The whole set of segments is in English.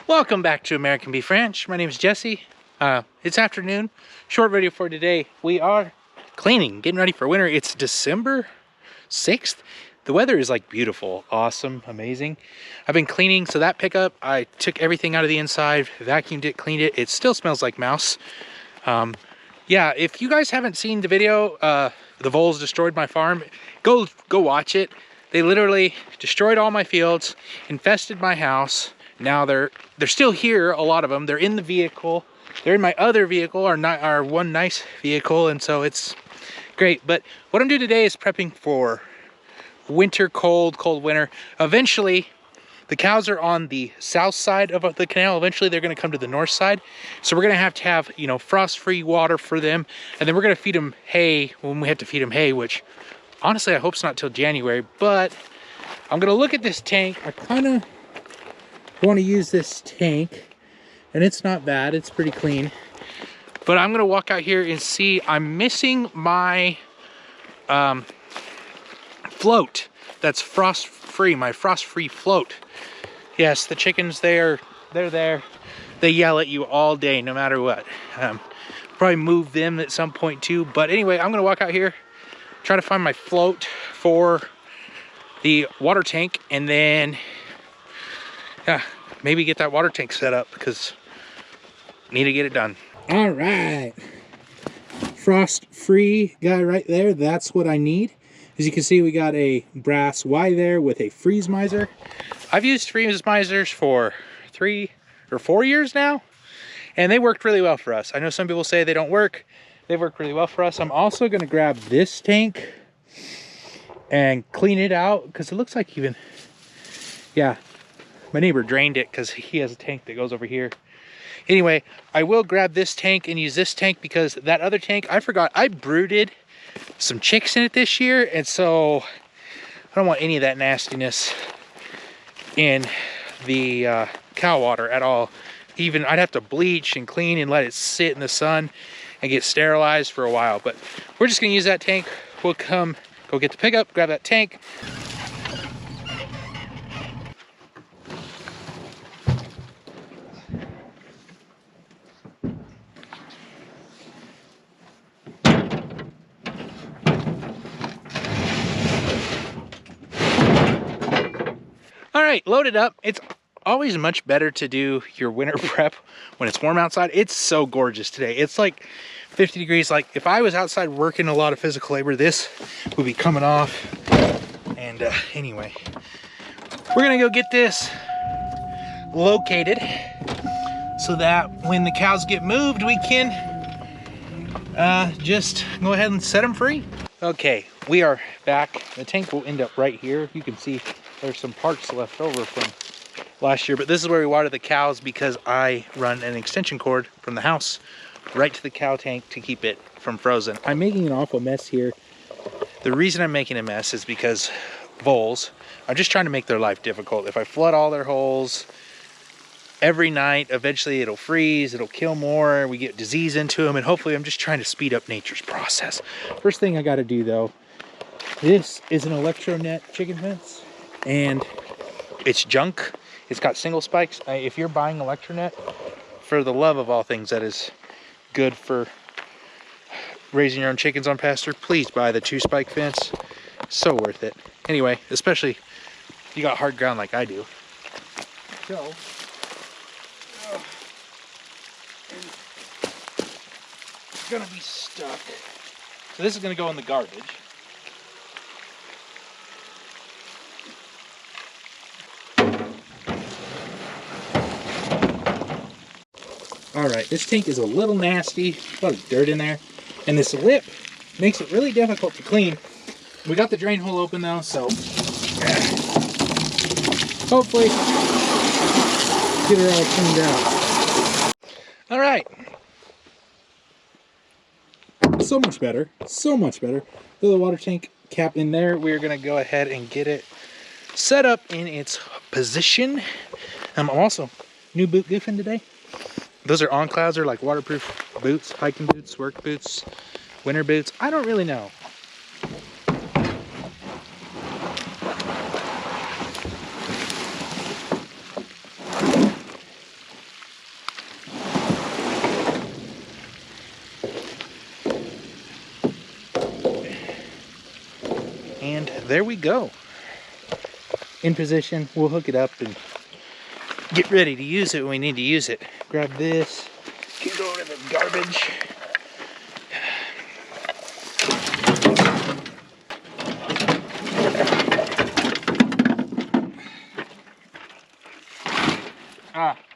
Welcome back to American Beef Ranch. My name is Jesse. It's afternoon. Short video for today. We are cleaning, getting ready for winter. It's December 6th. The weather is like beautiful, awesome, amazing. I've been cleaning, so that pickup, I took everything out of the inside, vacuumed it, cleaned it. It still smells like mouse. Yeah, if you guys haven't seen the video, the voles destroyed my farm, go watch it. They literally destroyed all my fields, infested my house. Now they're still here, a lot of them. They're in the vehicle. They're in my other vehicle, our one nice vehicle, and so it's great. But what I'm doing today is prepping for winter, cold winter. Eventually, the cows are on the south side of the canal. Eventually, they're going to come to the north side. So we're going to have, you know, frost-free water for them. And then we're going to feed them hay when we have to feed them hay, which honestly, I hope it's not till January. But I'm going to look at this tank. I kind of want to use this tank, and it's not bad. It's pretty clean. But I'm going to walk out here and see. I'm missing my float that's frost-free, my frost-free float. Yes, the chickens, they're there. They yell at you all day, no matter what. Probably move them at some point too. But anyway, I'm gonna walk out here, try to find my float for the water tank, and then maybe get that water tank set up because I need to get it done. All right, frost-free guy right there. That's what I need. As you can see, we got a brass Y there with a freeze miser. I've used freeze misers for 3 or 4 years now, and they worked really well for us. I know some people say they don't work. They've worked really well for us. I'm also gonna grab this tank and clean it out because it looks like even, yeah, my neighbor drained it because he has a tank that goes over here. Anyway, I will grab this tank and use this tank because that other tank, I forgot, I brooded some chicks in it this year, and so I don't want any of that nastiness in the cow water at all. Even I'd have to bleach and clean and let it sit in the sun and get sterilized for a while. But we're just gonna use that tank. We'll come go get the pickup, grab that tank. All right, loaded up. It's always much better to do your winter prep when it's warm outside. It's so gorgeous today. It's like 50 degrees. Like if I was outside working a lot of physical labor, this would be coming off. And anyway, we're gonna go get this located so that when the cows get moved, we can just go ahead and set them free. Okay, we are back. The tank will end up right here. You can see there's some parts left over from last year, but this is where we water the cows because I run an extension cord from the house right to the cow tank to keep it from frozen. I'm making an awful mess here. The reason I'm making a mess is because voles, I'm just trying to make their life difficult. If I flood all their holes every night, eventually it'll freeze, it'll kill more, we get disease into them, and hopefully I'm just trying to speed up nature's process. First thing I got to do though, this is an Electronet chicken fence, and it's junk. It's got single spikes. If you're buying Electronet, for the love of all things that is good for raising your own chickens on pasture, please buy the 2-spike fence. So worth it. Anyway, especially if you got hard ground like I do. So, it's gonna be stuck. So this is gonna go in the garbage. All right, this tank is a little nasty, a lot of dirt in there, and this lip makes it really difficult to clean. We got the drain hole open though, so hopefully get it all cleaned out. All right, so much better, so much better. Throw the water tank cap in there. We're gonna go ahead and get it set up in its position. I'm also new boot goofing today. Those are On-Clouds, are like waterproof boots, hiking boots, work boots, winter boots. I don't really know. And there we go. In position, we'll hook it up and get ready to use it when we need to use it. Grab this, can go to the garbage.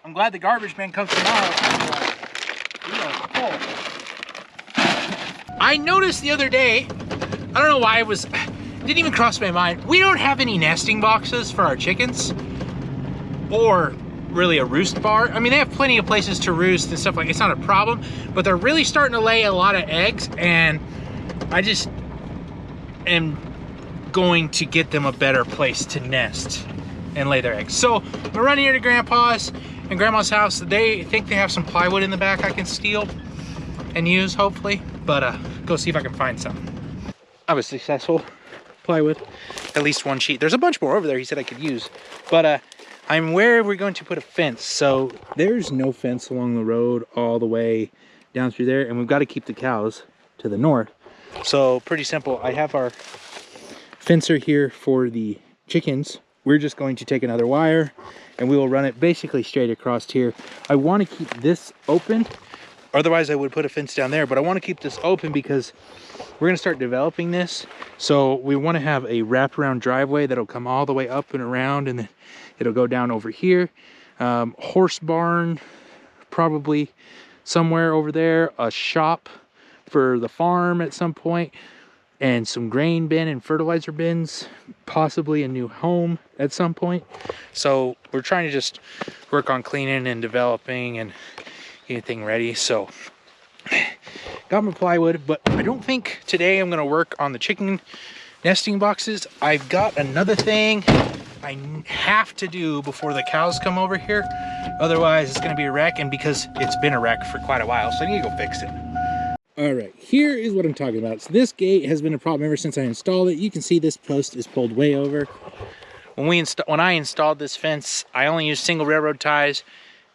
I'm glad the garbage man comes tomorrow. We are full. I noticed the other day, I don't know why didn't even cross my mind. We don't have any nesting boxes for our chickens or really a roost bar. I mean, they have plenty of places to roost and stuff like, it's not a problem, but they're really starting to lay a lot of eggs, and I just am going to get them a better place to nest and lay their eggs. So we're running here to Grandpa's and Grandma's house. They think they have some plywood in the back I can steal and use, hopefully, but go see if I can find some. I was successful. Plywood, at least one sheet. There's a bunch more over there he said I could use, but I'm where we're going to put a fence. So there's no fence along the road all the way down through there, and we've got to keep the cows to the north. So pretty simple. I have our fencer here for the chickens. We're just going to take another wire and we will run it basically straight across here. I want to keep this open, otherwise I would put a fence down there, but I want to keep this open because we're going to start developing this. So we want to have a wraparound driveway that'll come all the way up and around, and then it'll go down over here. Horse barn, probably somewhere over there. A shop for the farm at some point, and some grain bin and fertilizer bins, possibly a new home at some point. So we're trying to just work on cleaning and developing and getting ready. So got my plywood, but I don't think today I'm gonna work on the chicken nesting boxes. I've got another thing I have to do before the cows come over here. Otherwise it's gonna be a wreck, and because it's been a wreck for quite a while, so I need to go fix it. All right, here is what I'm talking about. So this gate has been a problem ever since I installed it. You can see this post is pulled way over. When I installed this fence, I only used single railroad ties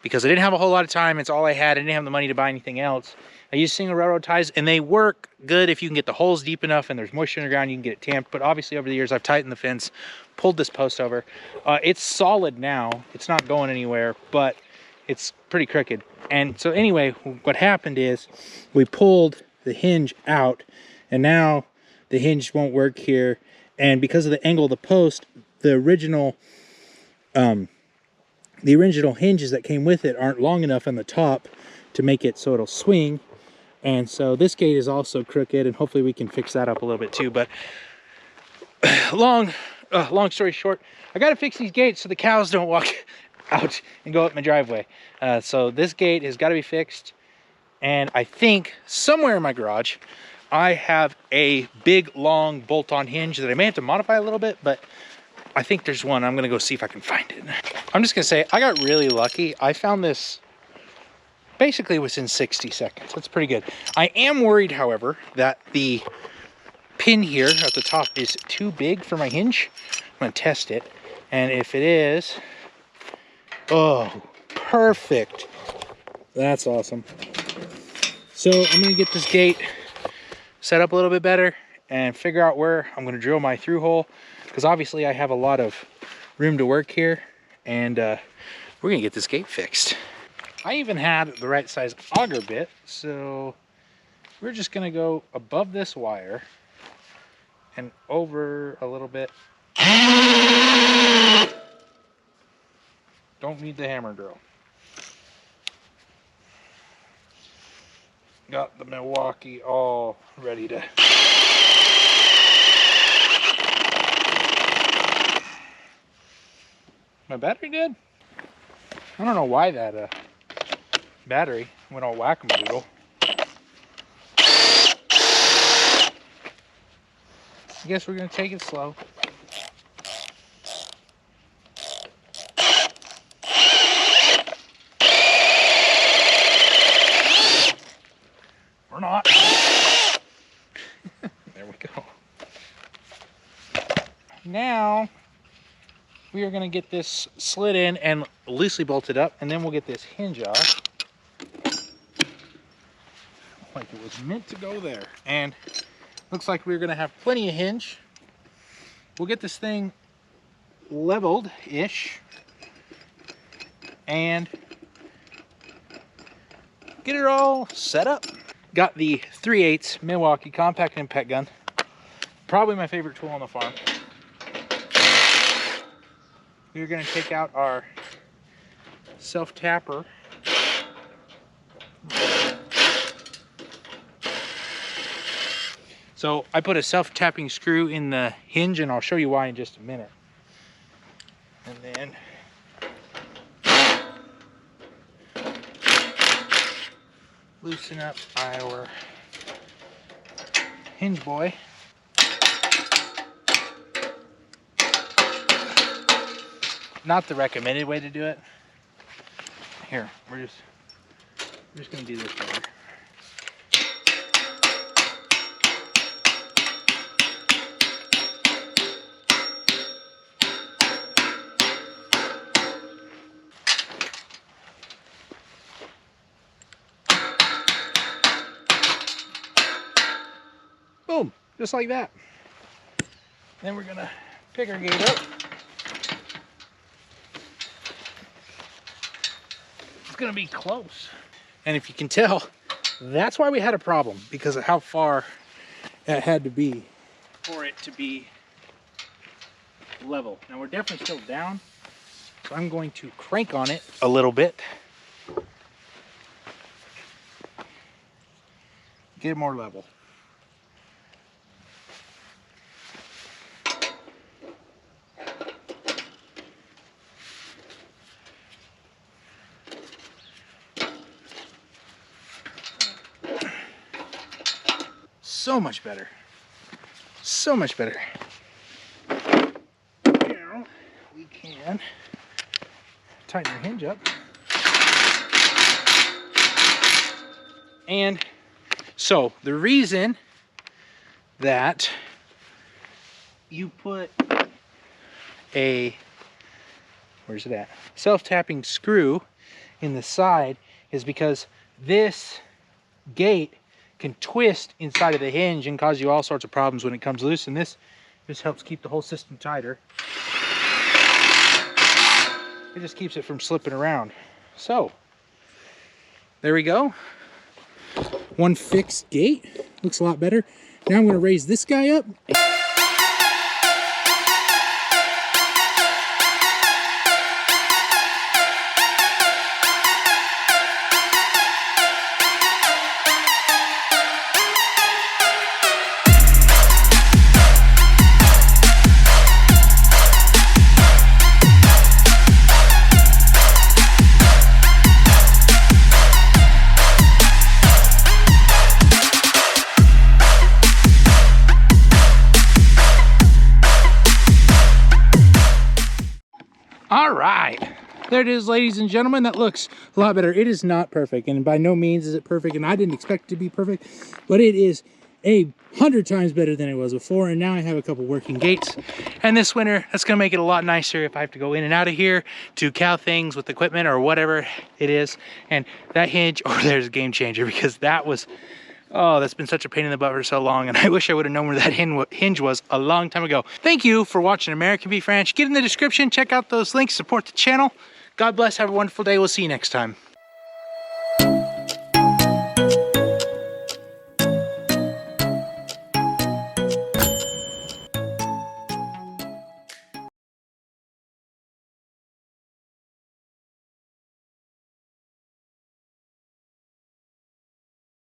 because I didn't have a whole lot of time. It's all I had. I didn't have the money to buy anything else. I used single railroad ties, and they work good if you can get the holes deep enough and there's moisture in the ground, you can get it tamped. But obviously over the years, I've tightened the fence, pulled this post over. It's solid now. It's not going anywhere, but it's pretty crooked. And so anyway, what happened is we pulled the hinge out, and now the hinge won't work here. And because of the angle of the post, the original hinges that came with it aren't long enough on the top to make it so it'll swing. And so this gate is also crooked, and hopefully we can fix that up a little bit too. But long story short, I got to fix these gates so the cows don't walk out and go up my driveway. So this gate has got to be fixed. And I think somewhere in my garage, I have a big, long bolt-on hinge that I may have to modify a little bit, but I think there's one. I'm gonna go see if I can find it. I'm just gonna say, I got really lucky. I found this basically within 60 seconds. That's pretty good. I am worried, however, that the pin here at the top is too big for my hinge. I'm gonna test it. And if it is, oh, perfect. That's awesome. So I'm gonna get this gate set up a little bit better and figure out where I'm gonna drill my through hole, because obviously I have a lot of room to work here, and we're gonna get this gate fixed. I even had the right size auger bit, so we're just gonna go above this wire and over a little bit. Don't need the hammer drill. Got the Milwaukee all ready to. My battery dead? I don't know why that battery went all whack-a-mole. I guess we're gonna take it slow. Or not. There we go. Now we are going to get this slid in and loosely bolted up, and then we'll get this hinge off like it was meant to go there. And looks like we're going to have plenty of hinge we'll get this thing leveled-ish and get it all set up. Got the 3/8 Milwaukee compact impact gun. Probably my favorite tool on the farm. We're gonna take out our self-tapper. So I put a self-tapping screw in the hinge, and I'll show you why in just a minute. And then loosen up our hinge boy. Not the recommended way to do it. Here, we're just gonna do this better. Boom, just like that. Then we're gonna pick our gate up. It's gonna be close. And if you can tell, that's why we had a problem, because of how far it had to be for it to be level. Now we're definitely still down, so I'm going to crank on it a little bit. Get it more level. So much better. So much better. Now we can tighten our hinge up. And so the reason that you put a, where's it at? Self-tapping screw in the side is because this gate can twist inside of the hinge and cause you all sorts of problems when it comes loose, and this helps keep the whole system tighter. It just keeps it from slipping around. So there we go. One fixed gate. Looks a lot better. Now I'm going to raise this guy up. All right, there it is, ladies and gentlemen. That looks a lot better. It is not perfect, and by no means is it perfect, and I didn't expect it to be perfect, but it is 100 times better than it was before. And now I have a couple working gates, and this winter that's gonna make it a lot nicer if I have to go in and out of here to cow things with equipment or whatever it is. And that hinge over there is a game changer, because that was, oh, that's been such a pain in the butt for so long, and I wish I would have known where that hinge was a long time ago. Thank you for watching American Beef Ranch. Get in the description, check out those links, support the channel. God bless, have a wonderful day. We'll see you next time.